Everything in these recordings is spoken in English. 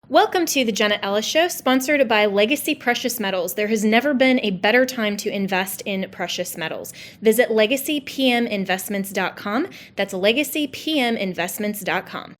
Welcome to the Jenna Ellis Show, sponsored by Legacy Precious Metals. There has never been a better time to invest in precious metals. Visit legacypminvestments.com. That's legacypminvestments.com.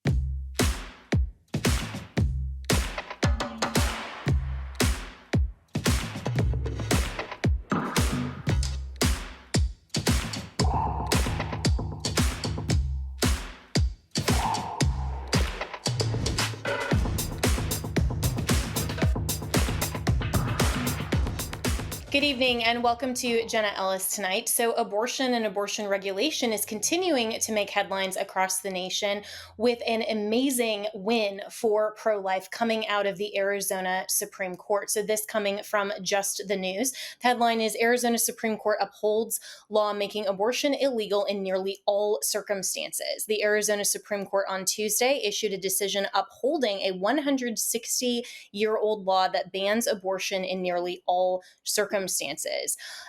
Good evening and welcome to Jenna Ellis tonight. So abortion and abortion regulation is continuing to make headlines across the nation with an amazing win for pro-life coming out of the Arizona Supreme Court. So this coming from Just the News. The headline is Arizona Supreme Court upholds law making abortion illegal in nearly all circumstances. The Arizona Supreme Court on Tuesday issued a decision upholding a 160-year-old law that bans abortion in nearly all circumstances.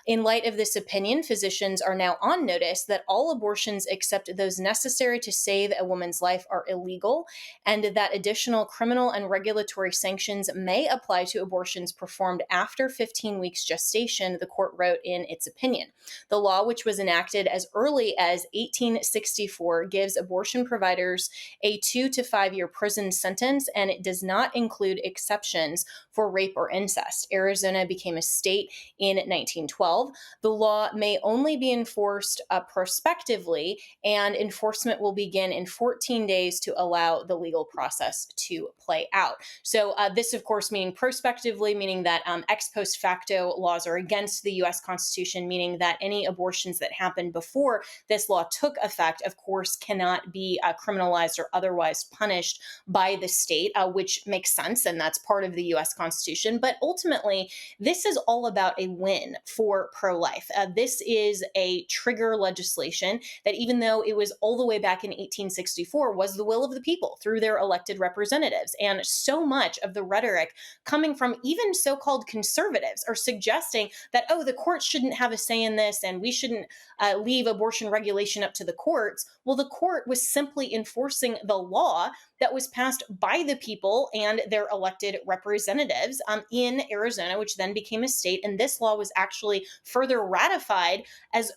In light of this opinion, physicians are now on notice that all abortions except those necessary to save a woman's life are illegal, and that additional criminal and regulatory sanctions may apply to abortions performed after 15 weeks gestation, the court wrote in its opinion. The law, which was enacted as early as 1864, gives abortion providers a 2 to 5 year prison sentence, and it does not include exceptions for rape or incest. Arizona became a state in 1912. The law may only be enforced prospectively, and enforcement will begin in 14 days to allow the legal process to play out. So this, of course, meaning prospectively, meaning that ex post facto laws are against the U.S. Constitution, meaning that any abortions that happened before this law took effect, of course, cannot be criminalized or otherwise punished by the state, which makes sense, and that's part of the U.S. Constitution. But ultimately, this is all about a win for pro-life. This is a trigger legislation that, even though it was all the way back in 1864, was the will of the people through their elected representatives. And so much of the rhetoric coming from even so-called conservatives are suggesting that, oh, the courts shouldn't have a say in this and we shouldn't leave abortion regulation up to the courts. Well, the court was simply enforcing the law that was passed by the people and their elected representatives in Arizona, which then became a state. And this law was actually further ratified as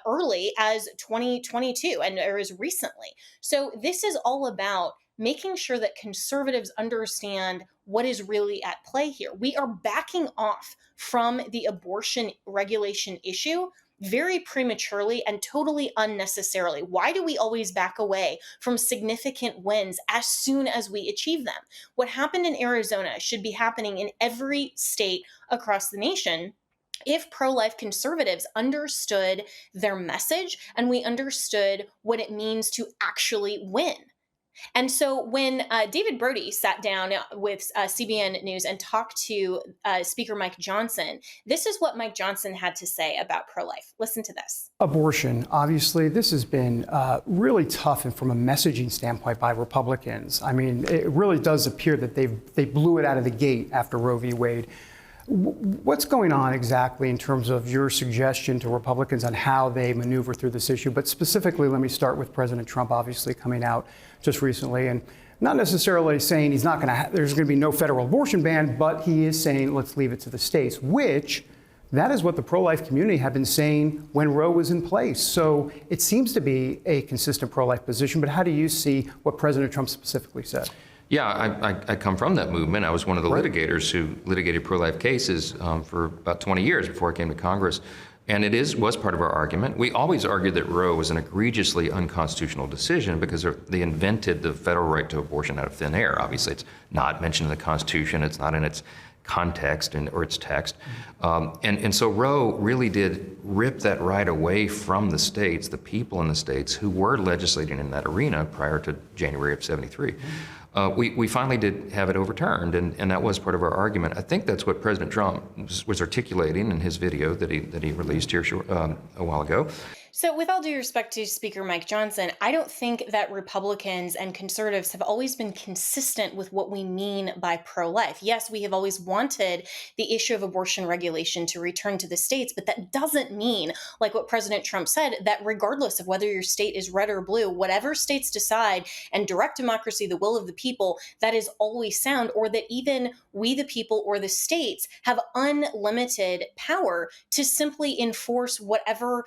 early as 2022 and as recently. So this is all about making sure that conservatives understand what is really at play here. We are backing off from the abortion regulation issue very prematurely and totally unnecessarily. Why do we always back away from significant wins as soon as we achieve them? What happened in Arizona should be happening in every state across the nation if pro-life conservatives understood their message and we understood what it means to actually win. And so when David Brody sat down with CBN News and talked to Speaker Mike Johnson, this is what Mike Johnson had to say about pro-life. Listen to this. Abortion, obviously, this has been really tough and from a messaging standpoint by Republicans. I mean, it really does appear that they blew it out of the gate after Roe v. Wade. What's going on exactly in terms of your suggestion to Republicans on how they maneuver through this issue? But specifically, let me start with President Trump, obviously coming out just recently and not necessarily saying he's not going to there's going to be no federal abortion ban, but he is saying let's leave it to the states, which that is what the pro-life community have been saying when Roe was in place. So it seems to be a consistent pro-life position. But how do you see what President Trump specifically said? Yeah, I come from that movement. I was one of the litigators who litigated pro-life cases for about 20 years before I came to Congress. And it was part of our argument. We always argued that Roe was an egregiously unconstitutional decision because they invented the federal right to abortion out of thin air. Obviously, it's not mentioned in the Constitution. It's not in its context or its text. And so Roe really did rip that right away from the states, the people in the states who were legislating in that arena prior to January of '73. We finally did have it overturned, and that was part of our argument. I think that's what President Trump was articulating in his video that he released here a while ago. So, with all due respect to Speaker Mike Johnson, I don't think that Republicans and conservatives have always been consistent with what we mean by pro life. Yes, we have always wanted the issue of abortion regulation to return to the states, but that doesn't mean, like what President Trump said, that regardless of whether your state is red or blue, whatever states decide and direct democracy, the will of the people, that is always sound, or that even we, the people, or the states have unlimited power to simply enforce whatever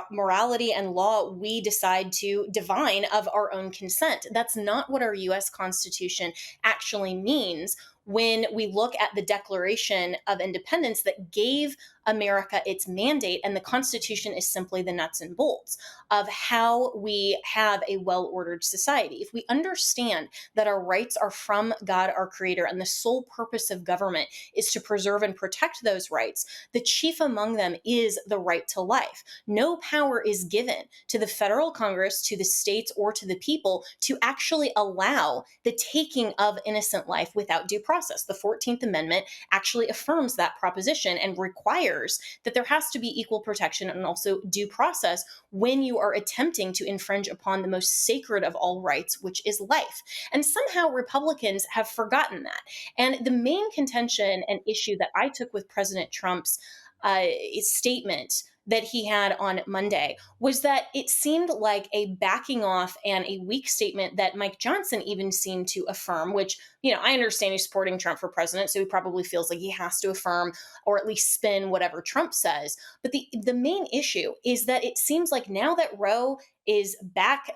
morality and law we decide to divine of our own consent. That's not what our US Constitution actually means when we look at the Declaration of Independence that gave America its mandate, and the Constitution is simply the nuts and bolts of how we have a well ordered society. If we understand that our rights are from God, our Creator, and the sole purpose of government is to preserve and protect those rights, the chief among them is the right to life. No power is given to the federal Congress, to the states, or to the people to actually allow the taking of innocent life without due process. The 14th Amendment actually affirms that proposition and requires that there has to be equal protection and also due process when you are attempting to infringe upon the most sacred of all rights, which is life. And somehow Republicans have forgotten that. And the main contention and issue that I took with President Trump's statement that he had on Monday was that it seemed like a backing off and a weak statement that Mike Johnson even seemed to affirm, which, I understand he's supporting Trump for president, so he probably feels like he has to affirm or at least spin whatever Trump says. But the main issue is that it seems like now that Roe is back,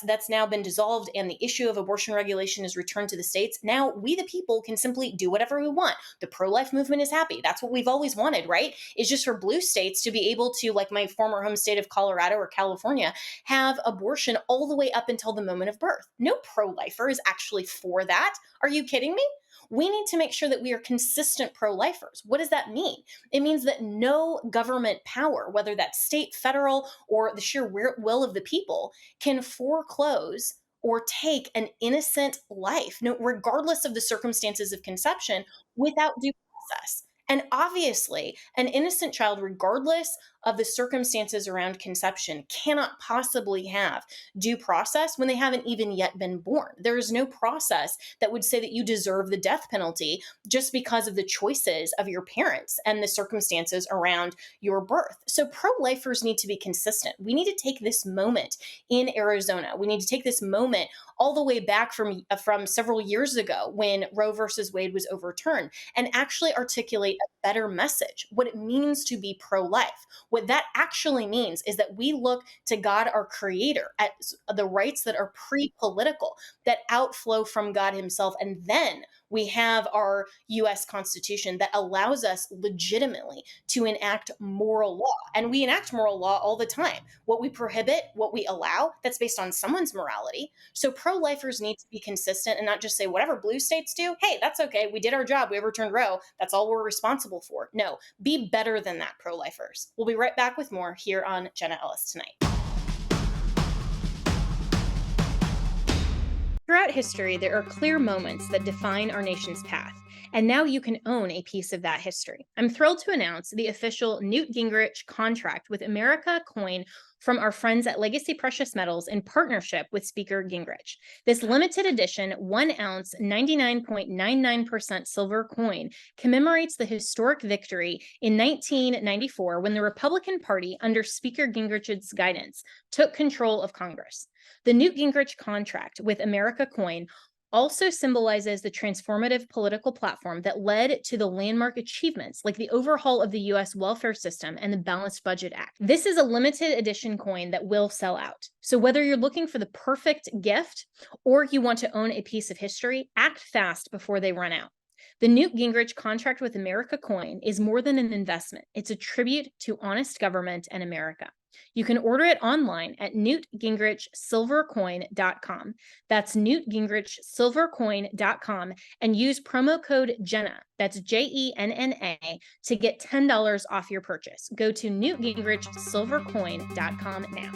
that's now been dissolved, and the issue of abortion regulation is returned to the states. Now we, the people, can simply do whatever we want. The pro-life movement is happy. That's what we've always wanted, right? Is just for blue states to be able to, like my former home state of Colorado or California, have abortion all the way up until the moment of birth. No pro-lifer is actually for that. Are you kidding me? We need to make sure that we are consistent pro-lifers. What does that mean? It means that no government power, whether that's state, federal, or the sheer will of the people, can foreclose or take an innocent life, regardless of the circumstances of conception, without due process. And obviously, an innocent child, regardless of the circumstances around conception, cannot possibly have due process when they haven't even yet been born. There is no process that would say that you deserve the death penalty just because of the choices of your parents and the circumstances around your birth. So pro-lifers need to be consistent. We need to take this moment in Arizona. We need to take this moment all the way back from several years ago when Roe versus Wade was overturned and actually articulate a better message, what it means to be pro-life. What that actually means is that we look to God, our Creator, at the rights that are pre-political, that outflow from God Himself. And then we have our US Constitution that allows us legitimately to enact moral law. And we enact moral law all the time. What we prohibit, what we allow, that's based on someone's morality. So pro-lifers need to be consistent and not just say whatever blue states do, hey, that's okay. We did our job. We overturned Roe. That's all we're responsible for. No, be better than that, pro-lifers. We'll be right back with more here on Jenna Ellis Tonight. Throughout history, there are clear moments that define our nation's path, and now you can own a piece of that history. I'm thrilled to announce the official Newt Gingrich contract with America coin from our friends at Legacy Precious Metals in partnership with Speaker Gingrich. This limited edition 1 ounce 99.99% silver coin commemorates the historic victory in 1994 when the Republican Party, under Speaker Gingrich's guidance, took control of Congress. The Newt Gingrich contract with America coin also symbolizes the transformative political platform that led to the landmark achievements like the overhaul of the U.S. welfare system and the Balanced Budget Act. This is a limited edition coin that will sell out. So whether you're looking for the perfect gift or you want to own a piece of history, act fast before they run out. The Newt Gingrich contract with America coin is more than an investment. It's a tribute to honest government and America. You can order it online at newtgingrichsilvercoin.com. That's newtgingrichsilvercoin.com and use promo code Jenna, that's JENNA, to get $10 off your purchase. Go to newtgingrichsilvercoin.com now.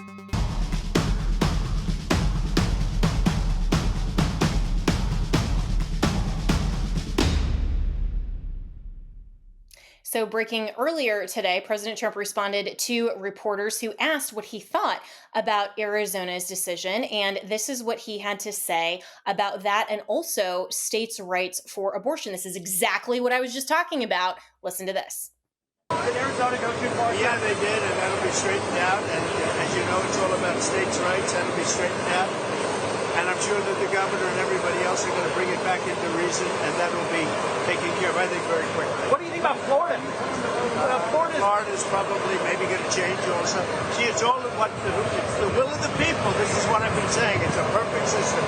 So, breaking earlier today, President Trump responded to reporters who asked what he thought about Arizona's decision. And this is what he had to say about that and also states' rights for abortion. This is exactly what I was just talking about. Listen to this. Did Arizona go too far? Yeah, they did, and that'll be straightened out. And as you know, it's all about states' rights. That'll be straightened out. And I'm sure that the governor and everybody else are going to bring it back into reason, and that will be taken care of, I think, very quickly. What do you think about Florida? Florida's probably maybe going to change also. See, it's all what it's the will of the people. This is what I've been saying. It's a perfect system.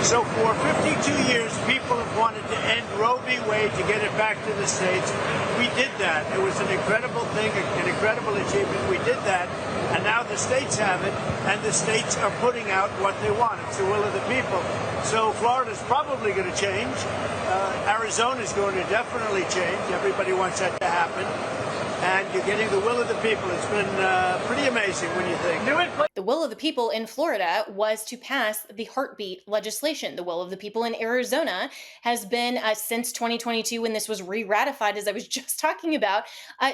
So for 52 years, people have wanted to end Roe v. Wade to get it back to the states. We did that. It was an incredible thing, an incredible achievement. We did that, and now the states have it, and the states are putting out what they want. It's the will of the people. So Florida's probably going to change. Arizona's going to definitely change. Everybody wants that to happen. And you're getting the will of the people. It's been pretty amazing when you think. The will of the people in Florida was to pass the heartbeat legislation. The will of the people in Arizona has been, since 2022, when this was re-ratified, as I was just talking about,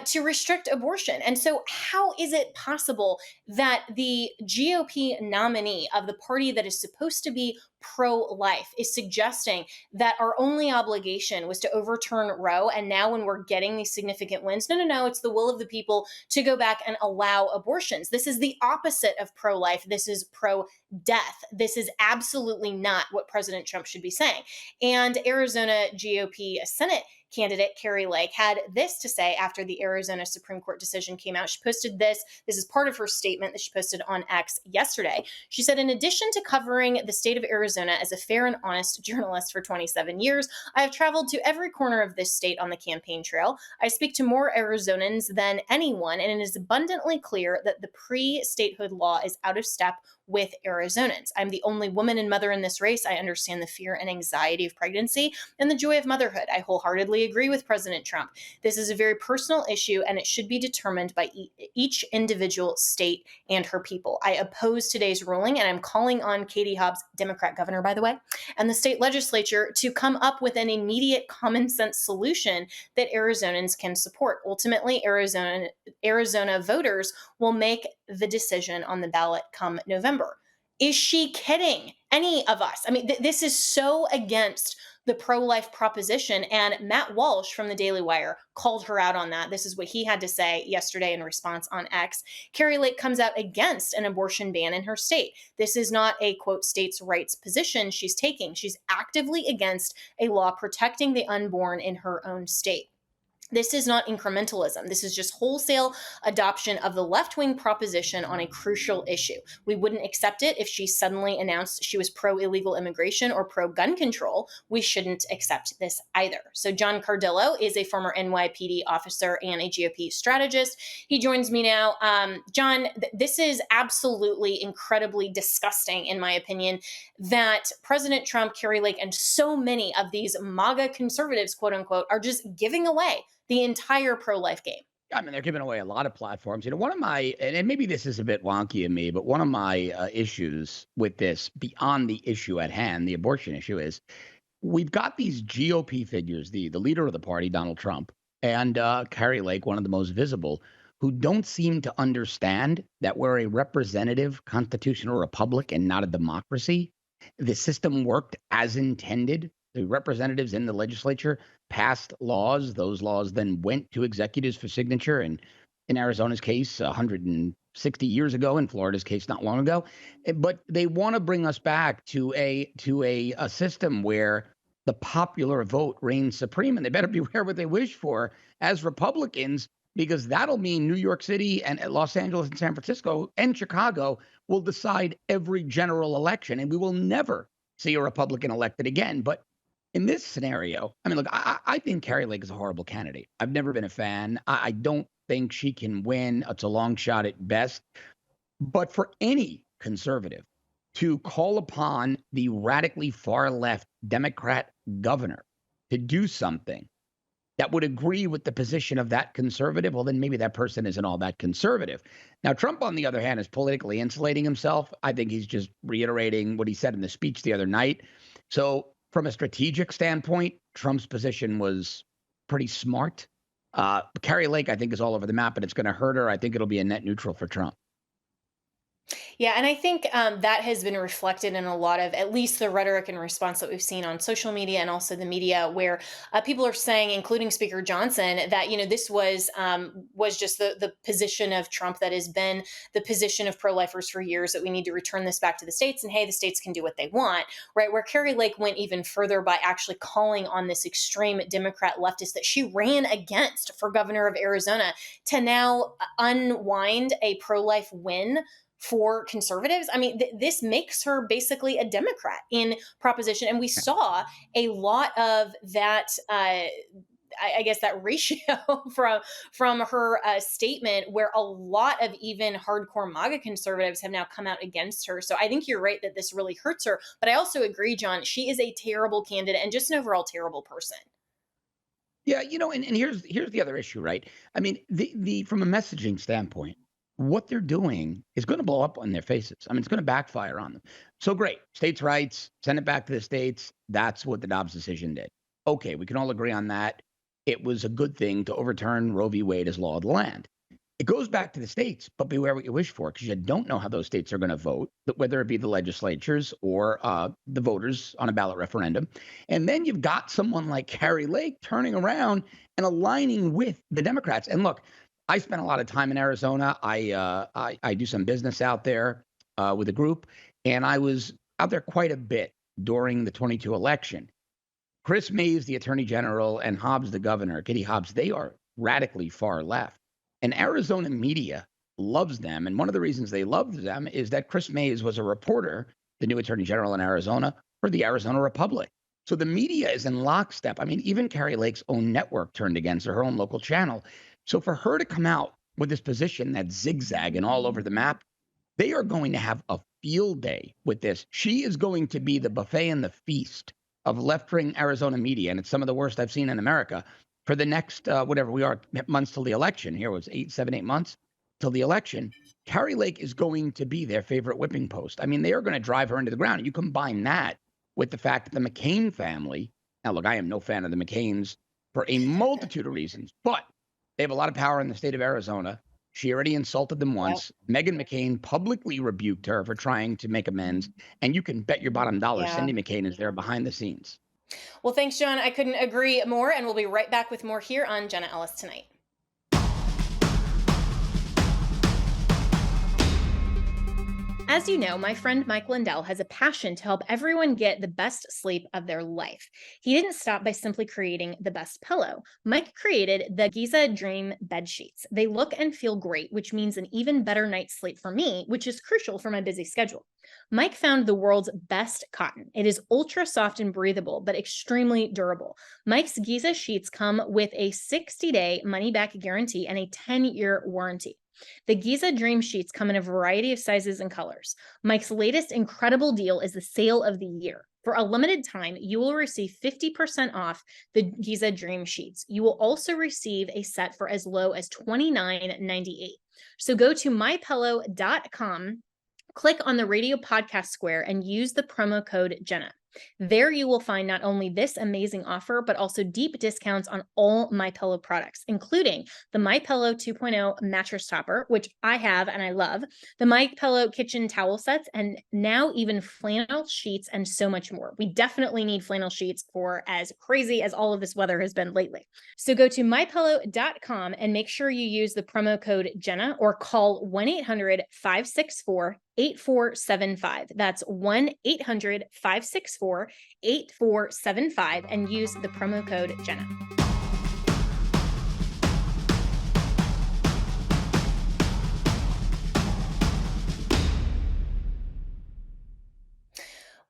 to restrict abortion. And so how is it possible that the GOP nominee of the party that is supposed to be pro-life is suggesting that our only obligation was to overturn Roe, and now when we're getting these significant wins, no, it's the will of the people to go back and allow abortions? This is the opposite of pro-life. This is pro-death. This is absolutely not what President Trump should be saying. And Arizona GOP Senate candidate Cari Lake had this to say after the Arizona Supreme Court decision came out. She posted this. This is part of her statement that she posted on X yesterday. She said, in addition to covering the state of Arizona as a fair and honest journalist for 27 years, I have traveled to every corner of this state on the campaign trail. I speak to more Arizonans than anyone, and it is abundantly clear that the pre-statehood law is out of step with Arizonans. I'm the only woman and mother in this race. I understand the fear and anxiety of pregnancy and the joy of motherhood. I wholeheartedly agree with President Trump. This is a very personal issue, and it should be determined by each individual state and her people. I oppose today's ruling, and I'm calling on Katie Hobbs, Democrat governor, by the way, and the state legislature to come up with an immediate common sense solution that Arizonans can support. Ultimately, Arizona voters will make the decision on the ballot come November. Is she kidding any of us? I mean, this is so against the pro-life proposition. And Matt Walsh from the Daily Wire called her out on that. This is what he had to say yesterday in response on X. Cari Lake comes out against an abortion ban in her state. This is not a, quote, states' rights position she's taking. She's actively against a law protecting the unborn in her own state. This is not incrementalism. This is just wholesale adoption of the left-wing proposition on a crucial issue. We wouldn't accept it if she suddenly announced she was pro-illegal immigration or pro-gun control. We shouldn't accept this either. So John Cardillo is a former NYPD officer and a GOP strategist. He joins me now. John, this is absolutely incredibly disgusting, in my opinion, that President Trump, Cari Lake, and so many of these MAGA conservatives, quote unquote, are just giving away the entire pro-life game. I mean, they're giving away a lot of platforms. You know, one of my, and maybe this is a bit wonky of me, but one of my issues with this, beyond the issue at hand, the abortion issue, is we've got these GOP figures, the leader of the party, Donald Trump, and Cari Lake, one of the most visible, who don't seem to understand that we're a representative constitutional republic and not a democracy. The system worked as intended. The representatives in the legislature passed laws. Those laws then went to executives for signature. And in Arizona's case, 160 years ago, in Florida's case, not long ago. But they want to bring us back to a system where the popular vote reigns supreme. And they better beware what they wish for as Republicans, because that'll mean New York City and Los Angeles and San Francisco and Chicago will decide every general election. And we will never see a Republican elected again. But in this scenario, I mean, look, I think Cari Lake is a horrible candidate. I've never been a fan. I don't think she can win. It's a long shot at best. But for any conservative to call upon the radically far left Democrat governor to do something that would agree with the position of that conservative, well, then maybe that person isn't all that conservative. Now, Trump, on the other hand, is politically insulating himself. I think he's just reiterating what he said in the speech the other night. So from a strategic standpoint, Trump's position was pretty smart. Cari Lake, I think, is all over the map, but it's going to hurt her. I think it'll be a net neutral for Trump. Yeah, and I think that has been reflected in a lot of at least the rhetoric and response that we've seen on social media and also the media, where people are saying, including Speaker Johnson, that this was just the position of Trump that has been the position of pro-lifers for years, that we need to return this back to the states, and hey, the states can do what they want, right? Where Cari Lake went even further by actually calling on this extreme Democrat leftist that she ran against for governor of Arizona to now unwind a pro-life win for conservatives. I mean, this makes her basically a Democrat in proposition. And we saw a lot of that, I guess, that ratio from her statement, where a lot of even hardcore MAGA conservatives have now come out against her. So I think you're right that this really hurts her. But I also agree, John, she is a terrible candidate and just an overall terrible person. Yeah, and here's the other issue, right? I mean, the from a messaging standpoint, what they're doing is going to blow up on their faces. I mean, it's going to backfire on them. So great, states' rights, send it back to the states. That's what the Dobbs decision did. Okay, we can all agree on that. It was a good thing to overturn Roe v. Wade as law of the land. It goes back to the states, but beware what you wish for, because you don't know how those states are going to vote, whether it be the legislatures or the voters on a ballot referendum. And then you've got someone like Cari Lake turning around and aligning with the Democrats. And look, I spent a lot of time in Arizona. I do some business out there with a group, and I was out there quite a bit during the 22 election. Chris Mays, the attorney general, and Hobbs, the governor, Kitty Hobbs, they are radically far left. And Arizona media loves them. And one of the reasons they love them is that Chris Mays was a reporter, the new attorney general in Arizona, for the Arizona Republic. So the media is in lockstep. I mean, even Cari Lake's own network turned against her own local channel. So for her to come out with this position that's zigzagging all over the map, they are going to have a field day with this. She is going to be the buffet and the feast of left-wing Arizona media, and it's some of the worst I've seen in America, for the next, whatever we are, months till the election. Here was 8 months till the election. Cari Lake is going to be their favorite whipping post. I mean, they are going to drive her into the ground. You combine that with the fact that the McCain family, now look, I am no fan of the McCains for a multitude of reasons, but they have a lot of power in the state of Arizona. She already insulted them once. Yep. Meghan McCain publicly rebuked her for trying to make amends. And you can bet your bottom dollar Cindy McCain is there behind the scenes. Well, thanks, John. I couldn't agree more. And we'll be right back with more here on Jenna Ellis Tonight. As you know, my friend Mike Lindell has a passion to help everyone get the best sleep of their life. He didn't stop by simply creating the best pillow. Mike created the Giza Dream bed sheets. They look and feel great, which means an even better night's sleep for me, which is crucial for my busy schedule. Mike found the world's best cotton. It is ultra soft and breathable, but extremely durable. Mike's Giza sheets come with a 60-day money-back guarantee and a 10-year warranty. The Giza Dream Sheets come in a variety of sizes and colors. Mike's latest incredible deal is the sale of the year. For a limited time, you will receive 50% off the Giza Dream Sheets. You will also receive a set for as low as $29.98. So go to mypillow.com, click on the radio podcast square, and use the promo code Jenna. There you will find not only this amazing offer, but also deep discounts on all MyPillow products, including the MyPillow 2.0 mattress topper, which I have and I love, the MyPillow kitchen towel sets, and now even flannel sheets and so much more. We definitely need flannel sheets for as crazy as all of this weather has been lately. So go to mypillow.com and make sure you use the promo code Jenna or call 1-800-564-8475. That's 1-800-564-8475 and use the promo code Jenna.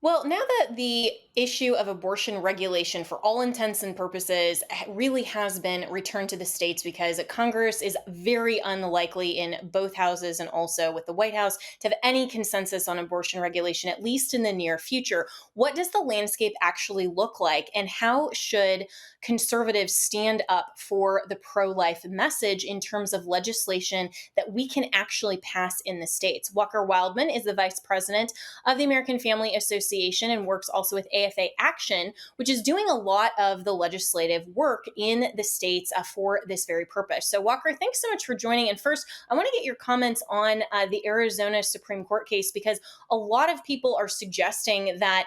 Well, now that the issue of abortion regulation, for all intents and purposes, really has been returned to the states because Congress is very unlikely in both houses and also with the White House to have any consensus on abortion regulation, at least in the near future. What does the landscape actually look like, and how should conservatives stand up for the pro-life message in terms of legislation that we can actually pass in the states? Walker Wildmon is the vice president of the American Family Association Association and works also with AFA Action, which is doing a lot of the legislative work in the states for this very purpose. So Walker, thanks so much for joining. And first, I want to get your comments on the Arizona Supreme Court case, because a lot of people are suggesting that,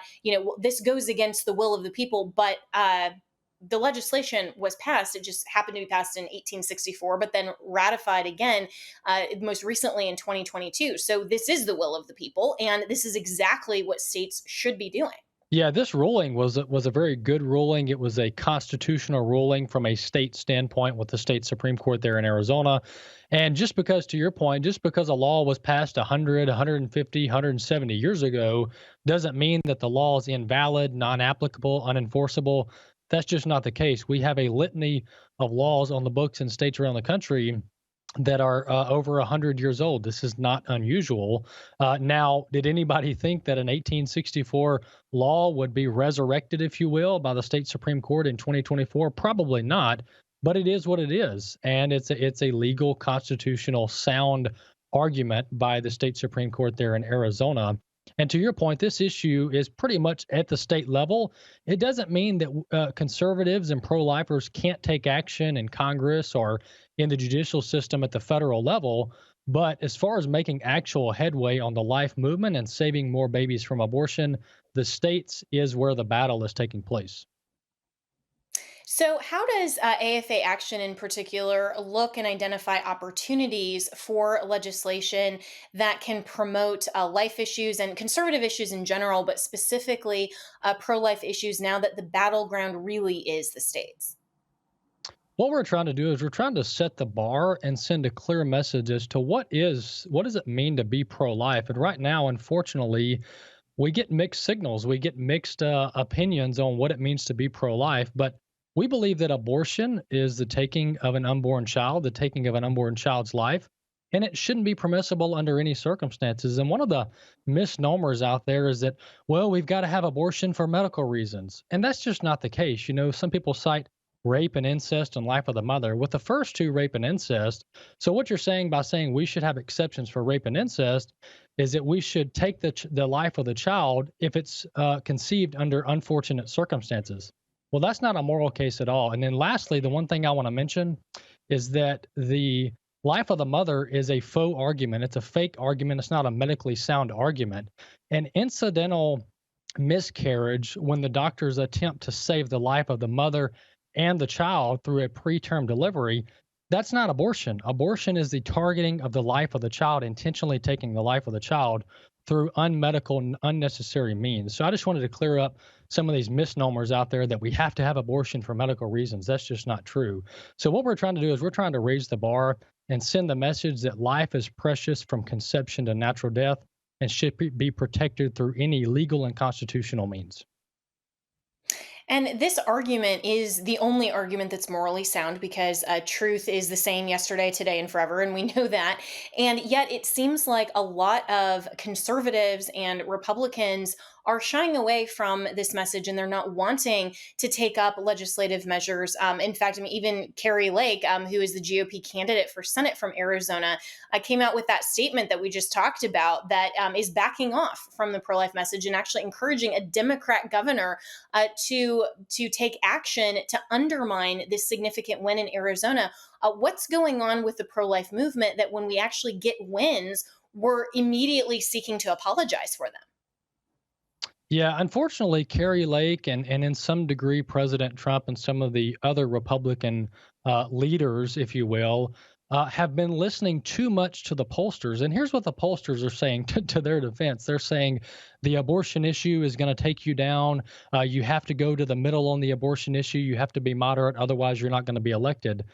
this goes against the will of the people, but the legislation was passed. It just happened to be passed in 1864, but then ratified again most recently in 2022. So this is the will of the people, and this is exactly what states should be doing. Yeah, this ruling was a very good ruling. It was a constitutional ruling from a state standpoint with the state Supreme Court there in Arizona. And just because, to your point, just because a law was passed 100, 150, 170 years ago doesn't mean that the law is invalid, non-applicable, unenforceable. That's just not the case. We have a litany of laws on the books in states around the country that are over 100 years old. This is not unusual. Now, did anybody think that an 1864 law would be resurrected, if you will, by the state Supreme Court in 2024? Probably not, but it is what it is. And it's a legal, constitutional, sound argument by the state Supreme Court there in Arizona. And to your point, this issue is pretty much at the state level. It doesn't mean that conservatives and pro-lifers can't take action in Congress or in the judicial system at the federal level. But as far as making actual headway on the life movement and saving more babies from abortion, the states is where the battle is taking place. So, how does AFA Action in particular look and identify opportunities for legislation that can promote life issues and conservative issues in general, but specifically pro-life issues now that the battleground really is the states? What we're trying to do is we're trying to set the bar and send a clear message as to what does it mean to be pro-life. And right now, unfortunately, we get mixed signals. We get mixed opinions on what it means to be pro-life. But we believe that abortion is the taking of an unborn child, the taking of an unborn child's life, and it shouldn't be permissible under any circumstances. And one of the misnomers out there is that, well, we've got to have abortion for medical reasons. And that's just not the case. Some people cite rape and incest and life of the mother. With the first two, rape and incest, so what you're saying by saying we should have exceptions for rape and incest is that we should take the life of the child if it's conceived under unfortunate circumstances. Well, that's not a moral case at all. And then lastly, the one thing I want to mention is that the life of the mother is a faux argument. It's a fake argument. It's not a medically sound argument. An incidental miscarriage, when the doctors attempt to save the life of the mother and the child through a preterm delivery, that's not abortion. Abortion is the targeting of the life of the child, intentionally taking the life of the child through unmedical, unnecessary means. So I just wanted to clear up some of these misnomers out there that we have to have abortion for medical reasons. That's just not true. So what we're trying to do is we're trying to raise the bar and send the message that life is precious from conception to natural death and should be protected through any legal and constitutional means. And this argument is the only argument that's morally sound, because truth is the same yesterday, today, and forever, and we know that. And yet it seems like a lot of conservatives and Republicans are shying away from this message, and they're not wanting to take up legislative measures. In fact, even Cari Lake, who is the GOP candidate for Senate from Arizona, came out with that statement that we just talked about that is backing off from the pro-life message and actually encouraging a Democrat governor to take action to undermine this significant win in Arizona. What's going on with the pro-life movement that when we actually get wins, we're immediately seeking to apologize for them? Yeah, unfortunately, Cari Lake and in some degree President Trump and some of the other Republican leaders, if you will, have been listening too much to the pollsters. And here's what the pollsters are saying to their defense. They're saying the abortion issue is going to take you down. You have to go to the middle on the abortion issue. You have to be moderate. Otherwise, you're not going to be elected.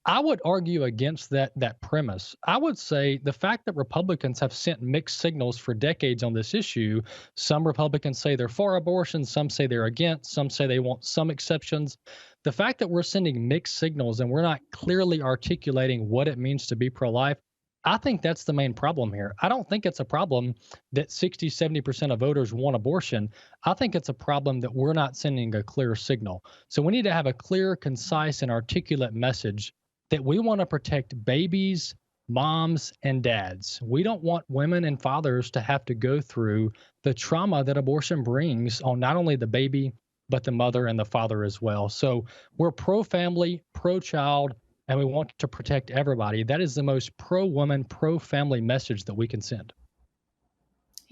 I would argue against that premise. I would say the fact that Republicans have sent mixed signals for decades on this issue. Some Republicans say they're for abortion. Some say they're against. Some say they want some exceptions. The fact that we're sending mixed signals and we're not clearly articulating what it means to be pro-life, I think that's the main problem here. I don't think it's a problem that 60, 70% of voters want abortion. I think it's a problem that we're not sending a clear signal. So we need to have a clear, concise, and articulate message that we want to protect babies, moms and dads. We don't want women and fathers to have to go through the trauma that abortion brings on not only the baby, but the mother and the father as well. So we're pro family, pro child, and we want to protect everybody. That is the most pro woman, pro family message that we can send.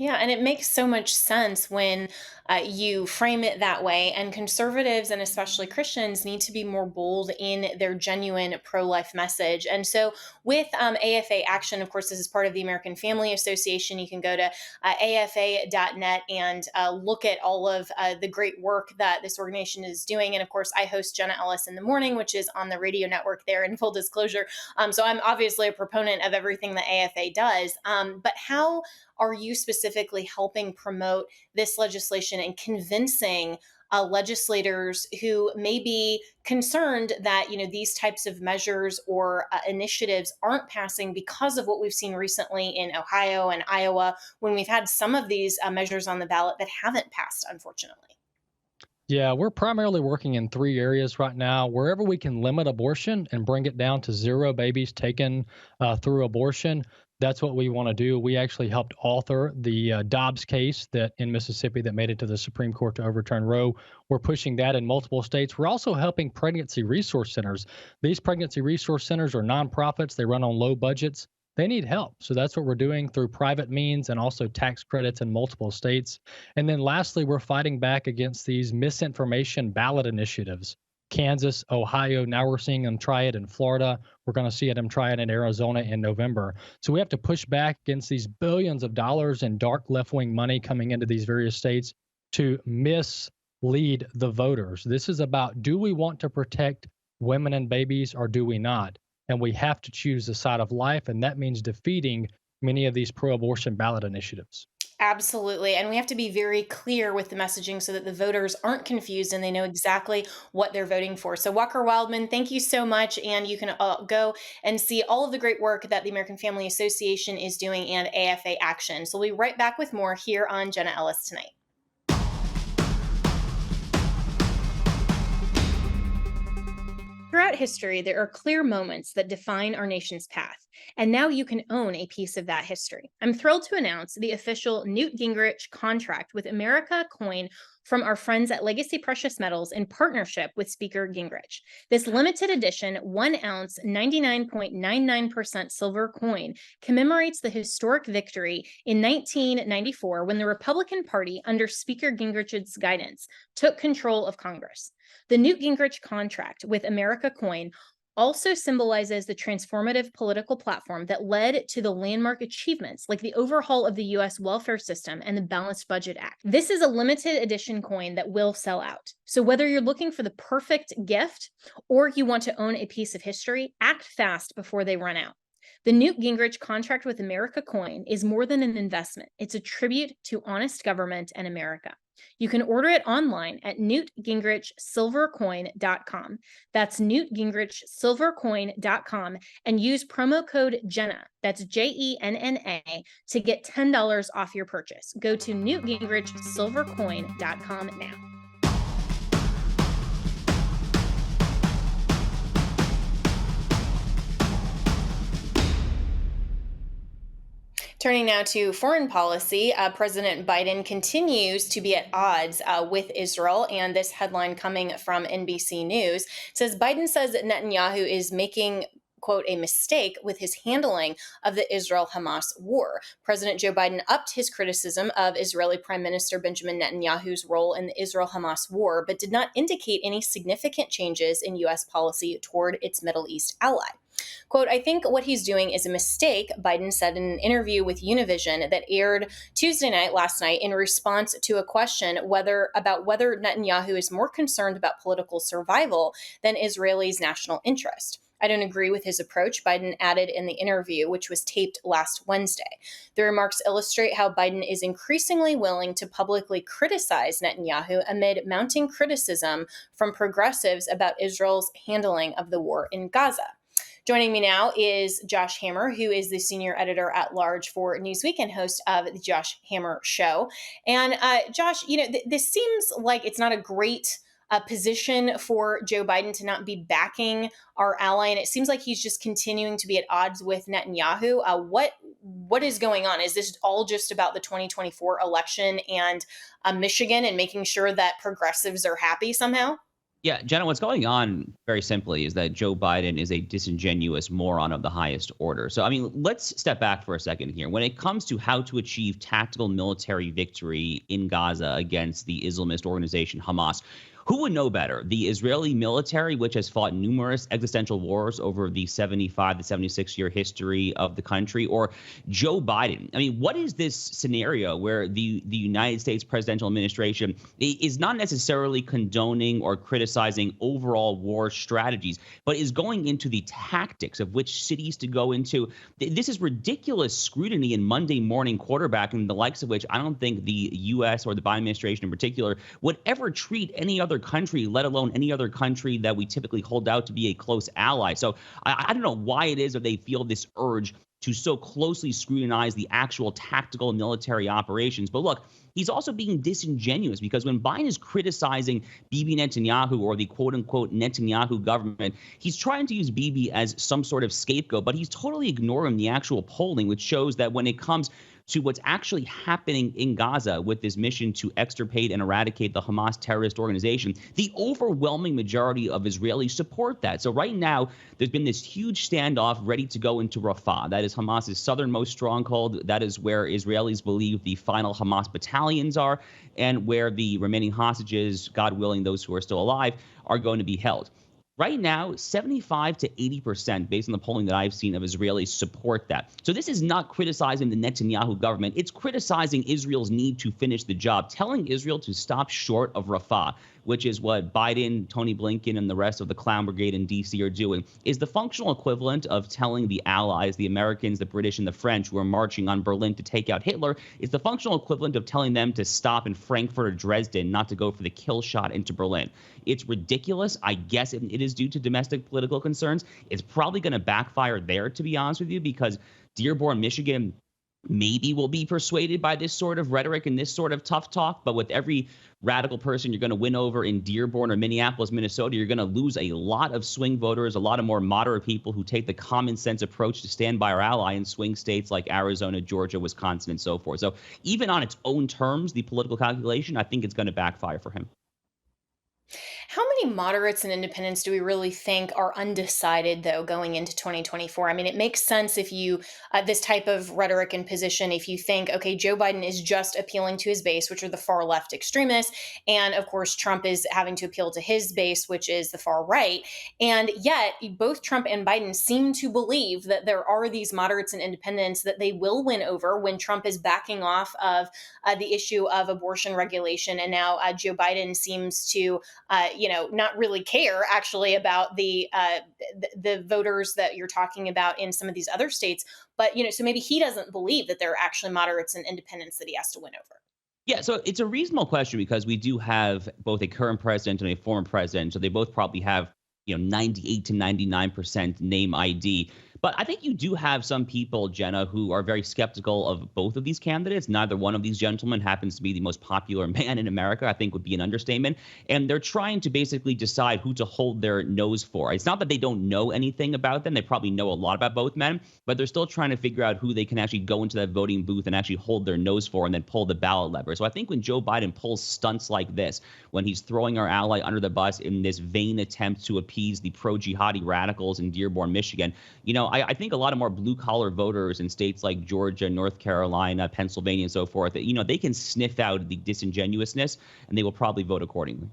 Yeah, and it makes so much sense when you frame it that way. And conservatives and especially Christians need to be more bold in their genuine pro life message. And so, with AFA Action, of course, this is part of the American Family Association. You can go to afa.net and look at all of the great work that this organization is doing. And of course, I host Jenna Ellis in the Morning, which is on the radio network there, in full disclosure. So, I'm obviously a proponent of everything that AFA does. But how are you specifically helping promote this legislation and convincing legislators who may be concerned that these types of measures or initiatives aren't passing because of what we've seen recently in Ohio and Iowa, when we've had some of these measures on the ballot that haven't passed, unfortunately? Yeah, we're primarily working in three areas right now. Wherever we can limit abortion and bring it down to zero babies taken through abortion, that's what we want to do. We actually helped author the Dobbs case that in Mississippi that made it to the Supreme Court to overturn Roe. We're pushing that in multiple states. We're also helping pregnancy resource centers. These pregnancy resource centers are nonprofits. They run on low budgets. They need help. So that's what we're doing through private means and also tax credits in multiple states. And then lastly, we're fighting back against these misinformation ballot initiatives. Kansas, Ohio, now we're seeing them try it in Florida. We're going to see them try it in Arizona in November. So we have to push back against these billions of dollars in dark left-wing money coming into these various states to mislead the voters. This is about, do we want to protect women and babies or do we not? And we have to choose the side of life, and that means defeating many of these pro-abortion ballot initiatives. Absolutely. And we have to be very clear with the messaging so that the voters aren't confused and they know exactly what they're voting for. So, Walker Wildmon, thank you so much. And you can go and see all of the great work that the American Family Association is doing and AFA Action. So, we'll be right back with more here on Jenna Ellis Tonight. Throughout history, there are clear moments that define our nation's path, and now you can own a piece of that history. I'm thrilled to announce the official Newt Gingrich contract with America coin from our friends at Legacy Precious Metals in partnership with Speaker Gingrich. This limited edition 1 ounce, 99.99% silver coin commemorates the historic victory in 1994 when the Republican Party, under Speaker Gingrich's guidance, took control of Congress. The Newt Gingrich contract with America coin also symbolizes the transformative political platform that led to the landmark achievements like the overhaul of the U.S. welfare system and the Balanced Budget Act. This is a limited edition coin that will sell out. So whether you're looking for the perfect gift or you want to own a piece of history, act fast before they run out. The Newt Gingrich contract with America coin is more than an investment. It's a tribute to honest government and America. You can order it online at newtgingrichsilvercoin.com. That's newtgingrichsilvercoin.com and use promo code Jenna, that's JENNA, to get $10 off your purchase. Go to newtgingrichsilvercoin.com now. Turning now to foreign policy, President Biden continues to be at odds with Israel. And this headline coming from NBC News says Biden says that Netanyahu is making, quote, a mistake with his handling of the Israel-Hamas war. President Joe Biden upped his criticism of Israeli Prime Minister Benjamin Netanyahu's role in the Israel-Hamas war, but did not indicate any significant changes in U.S. policy toward its Middle East ally. Quote, I think what he's doing is a mistake, Biden said in an interview with Univision that aired last night in response to a question about whether Netanyahu is more concerned about political survival than Israelis' national interest. I don't agree with his approach, Biden added in the interview, which was taped last Wednesday. The remarks illustrate how Biden is increasingly willing to publicly criticize Netanyahu amid mounting criticism from progressives about Israel's handling of the war in Gaza. Joining me now is Josh Hammer, who is the senior editor at large for Newsweek and host of the Josh Hammer Show. And Josh, this seems like it's not a great position for Joe Biden to not be backing our ally, and it seems like he's just continuing to be at odds with Netanyahu. What is going on? Is this all just about the 2024 election and Michigan and making sure that progressives are happy somehow? Yeah, Jenna, what's going on very simply is that Joe Biden is a disingenuous moron of the highest order. So, I mean, let's step back for a second here. When it comes to how to achieve tactical military victory in Gaza against the Islamist organization Hamas, who would know better? The Israeli military, which has fought numerous existential wars over the 75 to 76-year history of the country, or Joe Biden? I mean, what is this scenario where the United States presidential administration is not necessarily condoning or criticizing overall war strategies, but is going into the tactics of which cities to go into? This is ridiculous scrutiny and Monday morning quarterbacking, the likes of which I don't think the U.S. or the Biden administration in particular would ever treat any other country, let alone any other country that we typically hold out to be a close ally. So I don't know why it is that they feel this urge to so closely scrutinize the actual tactical military operations. But look, he's also being disingenuous, because when Biden is criticizing Bibi Netanyahu or the quote unquote Netanyahu government, he's trying to use Bibi as some sort of scapegoat, but he's totally ignoring the actual polling, which shows that when it comes to what's actually happening in Gaza with this mission to extirpate and eradicate the Hamas terrorist organization, the overwhelming majority of Israelis support that. So right now, there's been this huge standoff ready to go into Rafah. That is Hamas's southernmost stronghold. That is where Israelis believe the final Hamas battalions are, and where the remaining hostages, God willing, those who are still alive, are going to be held. Right now, 75 to 80%, based on the polling that I've seen, of Israelis support that. So this is not criticizing the Netanyahu government. It's criticizing Israel's need to finish the job, telling Israel to stop short of Rafah, which is what Biden, Tony Blinken, and the rest of the clown brigade in D.C. are doing, is the functional equivalent of telling the allies, the Americans, the British, and the French, who are marching on Berlin to take out Hitler, is the functional equivalent of telling them to stop in Frankfurt or Dresden, not to go for the kill shot into Berlin. It's ridiculous. I guess it is due to domestic political concerns. It's probably going to backfire there, to be honest with you, because Dearborn, Michigan, maybe will be persuaded by this sort of rhetoric and this sort of tough talk. But with every radical person you're going to win over in Dearborn or Minneapolis, Minnesota, you're going to lose a lot of swing voters, a lot of more moderate people who take the common sense approach to stand by our ally in swing states like Arizona, Georgia, Wisconsin, and so forth. So even on its own terms, the political calculation, I think it's going to backfire for him. How many moderates and independents do we really think are undecided, though, going into 2024? I mean, it makes sense if you, this type of rhetoric and position, if you think, okay, Joe Biden is just appealing to his base, which are the far left extremists. And of course, Trump is having to appeal to his base, which is the far right. And yet, both Trump and Biden seem to believe that there are these moderates and independents that they will win over when Trump is backing off of the issue of abortion regulation. And now Joe Biden seems to not really care actually about the voters that you're talking about in some of these other states. But, so maybe he doesn't believe that there are actually moderates and independents that he has to win over. Yeah, so it's a reasonable question, because we do have both a current president and a former president. So they both probably have, 98 to 99% name ID. But I think you do have some people, Jenna, who are very skeptical of both of these candidates. Neither one of these gentlemen happens to be the most popular man in America, I think would be an understatement. And they're trying to basically decide who to hold their nose for. It's not that they don't know anything about them. They probably know a lot about both men, but they're still trying to figure out who they can actually go into that voting booth and actually hold their nose for and then pull the ballot lever. So I think when Joe Biden pulls stunts like this, when he's throwing our ally under the bus in this vain attempt to appease the pro-jihadi radicals in Dearborn, Michigan, I think a lot of more blue-collar voters in states like Georgia, North Carolina, Pennsylvania, and so forth, they can sniff out the disingenuousness, and they will probably vote accordingly.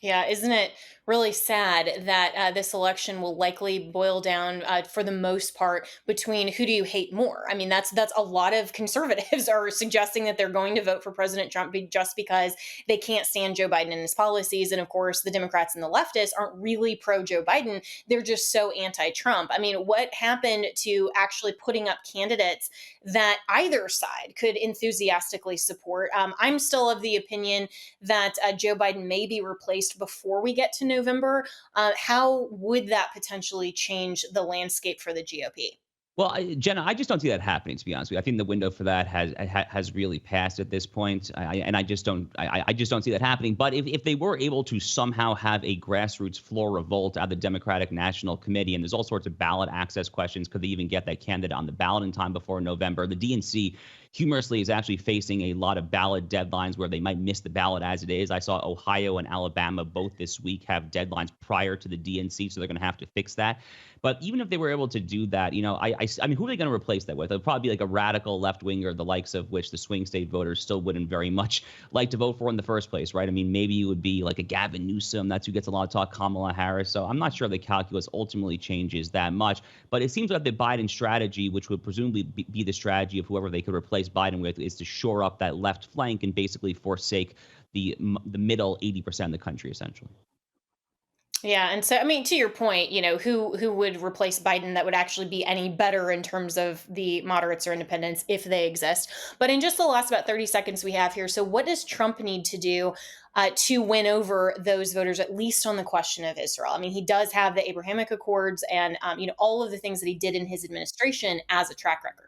Yeah, isn't it really sad that this election will likely boil down, for the most part, between who do you hate more? I mean, that's a lot of conservatives are suggesting that they're going to vote for President Trump just because they can't stand Joe Biden and his policies. And of course, the Democrats and the leftists aren't really pro Joe Biden. They're just so anti-Trump. I mean, what happened to actually putting up candidates that either side could enthusiastically support? I'm still of the opinion that Joe Biden may be replaced before we get to November. How would that potentially change the landscape for the GOP? Well, Jenna, I just don't see that happening. To be honest with you, I think the window for that has really passed at this point, and I just don't see that happening. But if they were able to somehow have a grassroots floor revolt out of the Democratic National Committee, and there's all sorts of ballot access questions, could they even get that candidate on the ballot in time before November? The DNC humorously is actually facing a lot of ballot deadlines where they might miss the ballot as it is. I saw Ohio and Alabama both this week have deadlines prior to the DNC, so they're going to have to fix that. But even if they were able to do that, I mean, who are they going to replace that with? It'll probably be like a radical left winger, the likes of which the swing state voters still wouldn't very much like to vote for in the first place, right? I mean, maybe it would be like a Gavin Newsom. That's who gets a lot of talk, Kamala Harris. So I'm not sure the calculus ultimately changes that much. But it seems like the Biden strategy, which would presumably be the strategy of whoever they could replace Biden with, is to shore up that left flank and basically forsake the middle 80% of the country, essentially. Yeah, and so I mean, to your point, who would replace Biden that would actually be any better in terms of the moderates or independents if they exist? But in just the last about 30 seconds we have here, so what does Trump need to do to win over those voters, at least on the question of Israel? I mean, he does have the Abrahamic Accords and all of the things that he did in his administration as a track record.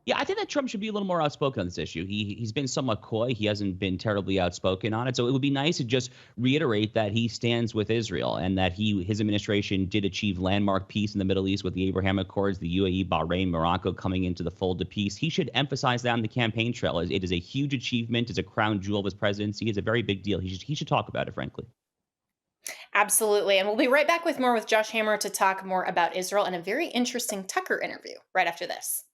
Yeah, I think that Trump should be a little more outspoken on this issue. He's been somewhat coy. He hasn't been terribly outspoken on it. So it would be nice to just reiterate that he stands with Israel and that his administration did achieve landmark peace in the Middle East with the Abraham Accords, the UAE, Bahrain, Morocco coming into the fold of peace. He should emphasize that on the campaign trail. It is a huge achievement. It's a crown jewel of his presidency. It's a very big deal. He should talk about it, frankly. Absolutely. And we'll be right back with more with Josh Hammer to talk more about Israel and a very interesting Tucker interview right after this.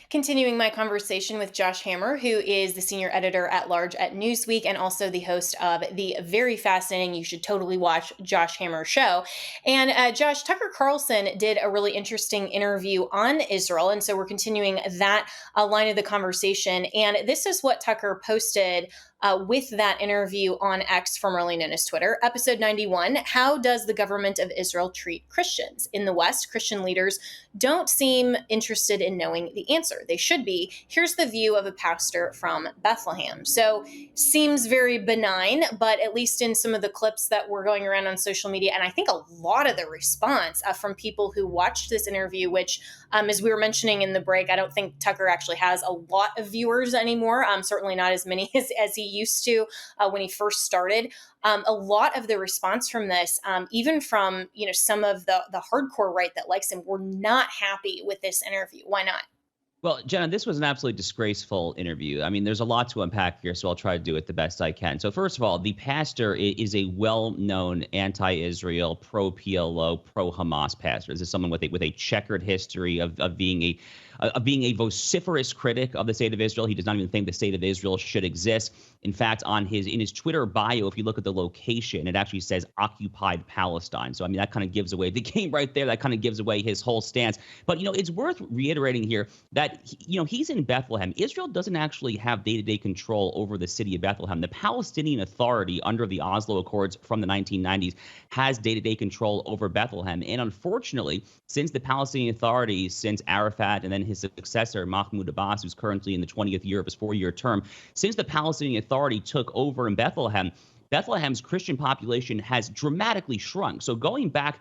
Continuing my conversation with Josh Hammer, who is the senior editor at large at Newsweek and also the host of the very fascinating, you should totally watch, Josh Hammer Show. And Josh, Tucker Carlson did a really interesting interview on Israel. And so we're continuing that line of the conversation. And this is what Tucker posted with that interview on X, formerly known as Twitter. Episode 91, how does the government of Israel treat Christians? In the West, Christian leaders don't seem interested in knowing the answer. They should be. Here's the view of a pastor from Bethlehem. So seems very benign, but at least in some of the clips that were going around on social media, and I think a lot of the response from people who watched this interview, which as we were mentioning in the break, I don't think Tucker actually has a lot of viewers anymore, certainly not as many as he used to when he first started. A lot of the response from this, even from some of the hardcore right that likes him, were not happy with this interview. Why not? Well, Jenna, this was an absolutely disgraceful interview. I mean, there's a lot to unpack here, so I'll try to do it the best I can. So first of all, the pastor is a well-known anti-Israel, pro-PLO, pro-Hamas pastor. This is someone with a checkered history of being a vociferous critic of the state of Israel. He does not even think the state of Israel should exist. In fact, in his Twitter bio, if you look at the location, it actually says occupied Palestine. So, I mean, that kind of gives away the game right there. That kind of gives away his whole stance. But, it's worth reiterating here that, he's in Bethlehem. Israel doesn't actually have day-to-day control over the city of Bethlehem. The Palestinian Authority under the Oslo Accords from the 1990s has day-to-day control over Bethlehem. And unfortunately, since the Palestinian Authority, since Arafat and then his successor, Mahmoud Abbas, who's currently in the 20th year of his 4-year term, since the Palestinian Authority took over in Bethlehem, Bethlehem's Christian population has dramatically shrunk. So going back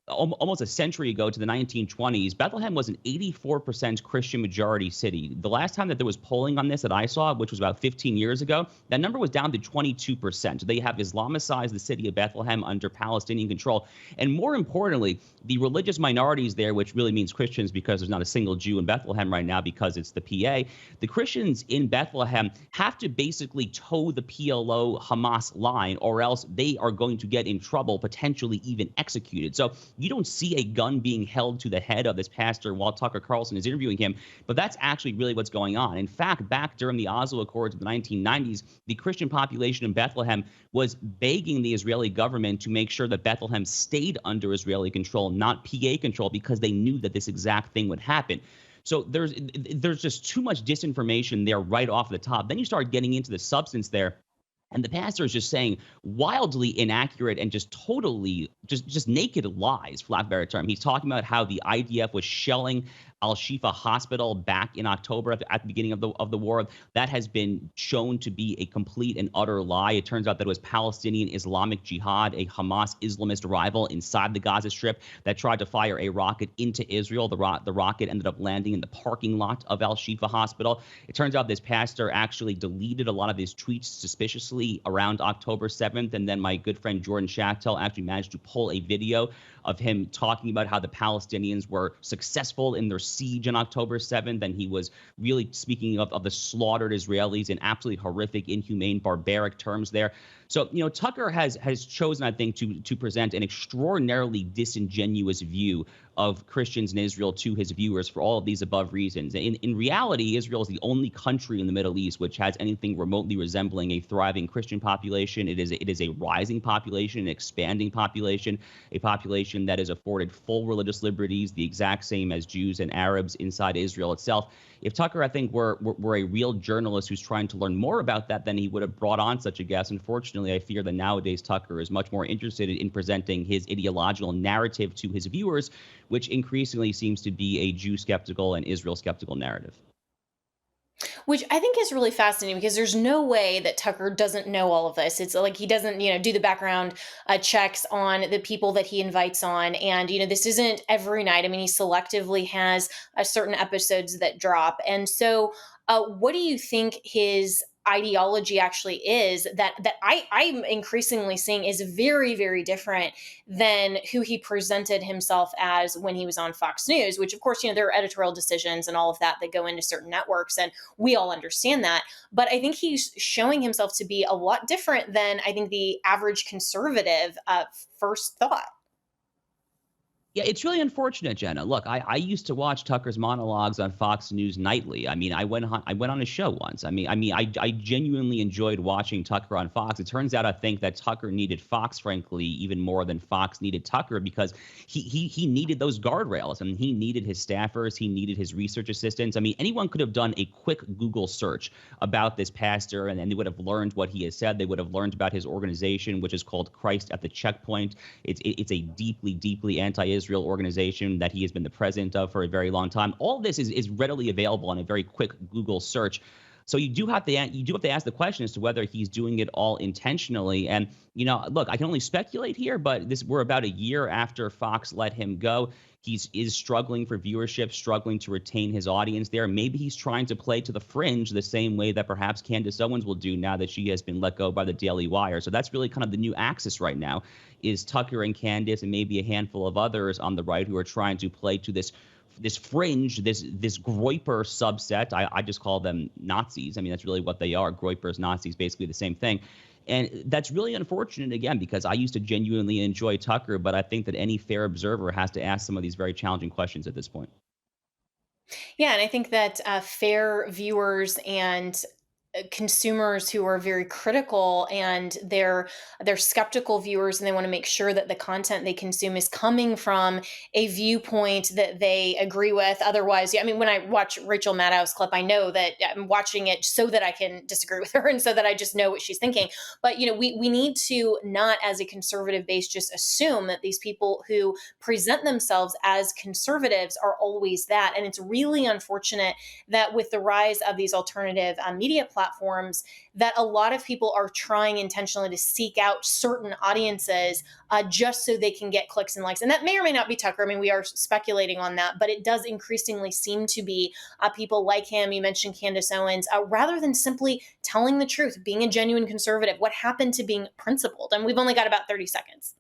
almost a century ago to the 1920s, Bethlehem was an 84% Christian majority city. The last time that there was polling on this that I saw, which was about 15 years ago, that number was down to 22%. They have Islamicized the city of Bethlehem under Palestinian control. And more importantly, the religious minorities there, which really means Christians because there's not a single Jew in Bethlehem right now because it's the PA, the Christians in Bethlehem have to basically toe the PLO Hamas line or else they are going to get in trouble, potentially even executed. So you don't see a gun being held to the head of this pastor while Tucker Carlson is interviewing him, but that's actually really what's going on. In fact, back during the Oslo Accords of the 1990s, the Christian population in Bethlehem was begging the Israeli government to make sure that Bethlehem stayed under Israeli control, not PA control, because they knew that this exact thing would happen. So there's just too much disinformation there right off the top. Then you start getting into the substance there. And the pastor is just saying wildly inaccurate and just totally just naked lies, for lack of a better term. He's talking about how the IDF was shelling Al-Shifa Hospital back in October at the beginning of the war. That has been shown to be a complete and utter lie. It turns out that it was Palestinian Islamic Jihad, a Hamas Islamist rival inside the Gaza Strip, that tried to fire a rocket into Israel. The rocket ended up landing in the parking lot of Al-Shifa Hospital. It turns out this pastor actually deleted a lot of his tweets suspiciously around October 7th, and then my good friend Jordan Schachtel actually managed to pull a video of him talking about how the Palestinians were successful in their siege on October 7th, and he was really speaking of the slaughtered Israelis in absolutely horrific, inhumane, barbaric terms there. So, Tucker has chosen, I think, to present an extraordinarily disingenuous view of Christians in Israel to his viewers for all of these above reasons. In reality, Israel is the only country in the Middle East which has anything remotely resembling a thriving Christian population. It is a rising population, an expanding population, a population that is afforded full religious liberties, the exact same as Jews and Arabs inside Israel itself. If Tucker, I think, were a real journalist who's trying to learn more about that, then he would have brought on such a guest. Unfortunately, I fear that nowadays Tucker is much more interested in presenting his ideological narrative to his viewers, which increasingly seems to be a Jew skeptical and Israel skeptical narrative. Which I think is really fascinating because there's no way that Tucker doesn't know all of this. It's like he doesn't, do the background checks on the people that he invites on. And, this isn't every night. I mean, he selectively has certain episodes that drop. And so what do you think his ideology actually is that I'm increasingly seeing is very, very different than who he presented himself as when he was on Fox News, which of course, there are editorial decisions and all of that that go into certain networks, and we all understand that. But I think he's showing himself to be a lot different than I think the average conservative first thought. Yeah, it's really unfortunate, Jenna. Look, I used to watch Tucker's monologues on Fox News nightly. I mean, I went on his show once. I genuinely enjoyed watching Tucker on Fox. It turns out I think that Tucker needed Fox, frankly, even more than Fox needed Tucker, because he needed those guardrails. I mean, he needed his staffers, he needed his research assistants. I mean, anyone could have done a quick Google search about this pastor, and then they would have learned what he has said. They would have learned about his organization, which is called Christ at the Checkpoint. It's a deeply, deeply anti-Israel organization that he has been the president of for a very long time. All this is readily available on a very quick Google search. So you do have to ask the question as to whether he's doing it all intentionally. And look, I can only speculate here, but we're about a year after Fox let him go. He is struggling for viewership, struggling to retain his audience there. Maybe he's trying to play to the fringe the same way that perhaps Candace Owens will do now that she has been let go by the Daily Wire. So that's really kind of the new axis right now, is Tucker and Candace and maybe a handful of others on the right who are trying to play to this fringe, this Groyper subset. I just call them Nazis. I mean, that's really what they are. Groypers, Nazis, basically the same thing. And that's really unfortunate, again, because I used to genuinely enjoy Tucker, but I think that any fair observer has to ask some of these very challenging questions at this point. Yeah, and I think that fair viewers and consumers who are very critical, and they're skeptical viewers, and they want to make sure that the content they consume is coming from a viewpoint that they agree with. Otherwise, I mean, when I watch Rachel Maddow's clip, I know that I'm watching it so that I can disagree with her and so that I just know what she's thinking. But we need to not, as a conservative base, just assume that these people who present themselves as conservatives are always that. And it's really unfortunate that with the rise of these alternative media platforms, that a lot of people are trying intentionally to seek out certain audiences just so they can get clicks and likes. And that may or may not be Tucker. I mean, we are speculating on that, but it does increasingly seem to be people like him. You mentioned Candace Owens, rather than simply telling the truth, being a genuine conservative. What happened to being principled? And we've only got about 30 seconds.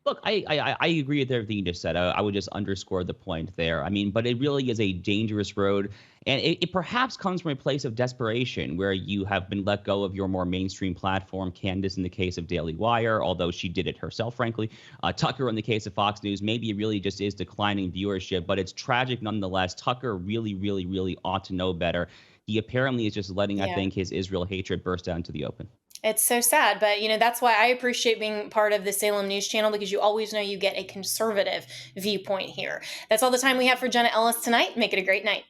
Look, I agree with everything you just said. I would just underscore the point there. I mean, but it really is a dangerous road. And it perhaps comes from a place of desperation where you have been let go of your more mainstream platform. Candace in the case of Daily Wire, although she did it herself, frankly. Tucker in the case of Fox News, maybe it really just is declining viewership, but it's tragic nonetheless. Tucker really, really, really ought to know better. He apparently is just letting, I think, his Israel hatred burst out into the open. It's so sad, but that's why I appreciate being part of the Salem News Channel, because you always know you get a conservative viewpoint here. That's all the time we have for Jenna Ellis tonight. Make it a great night.